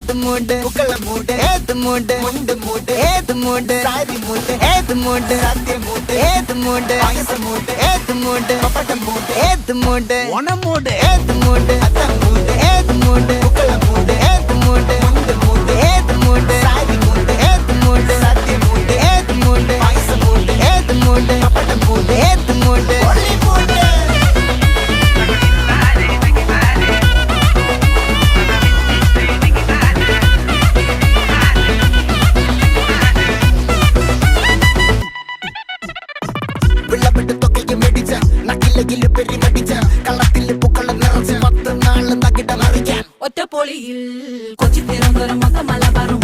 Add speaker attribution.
Speaker 1: ഏത് മൂട് പുക്കള മൂട് ഏത് മൂട് മുണ്ട് മൂട് ഏത് മൂട് സാരി മൂട് ഏത് മൂട് സത്യ മൂട് ഏത് മൂട് പായസ മൂട് ഏത് മൂട് പപ്പടം മൂട് ഏത് മൂട് ഓണം മൂട് ഏത് മൂട് അത്തം മൂട് ഏത് മൂട് പുക്കള മൂട് ഏത് മൂട് മുണ്ട് മൂട് ഏത് മൂട് സാരി മൂട് ഏത് മൂട് സത്യ മൂട് ഏത് മൂട് പായസ മൂട് ഏത് മൂട് പപ്പടം മൂട് ഏത് മൂട് ഒളി മൂട് വിളവെട്ട് തൊക്കയും വെടിച്ച നക്കിലകില് പെരുമടിച്ച കള്ളത്തില് പൂക്കള നിറച്ച് 10 നാള് നകിട മറിക്കാൻ
Speaker 2: ഒറ്റപ്പൊളിയിൽ കൊച്ചി തിരുവനന്തപുരം മൊത്തം മലബാറും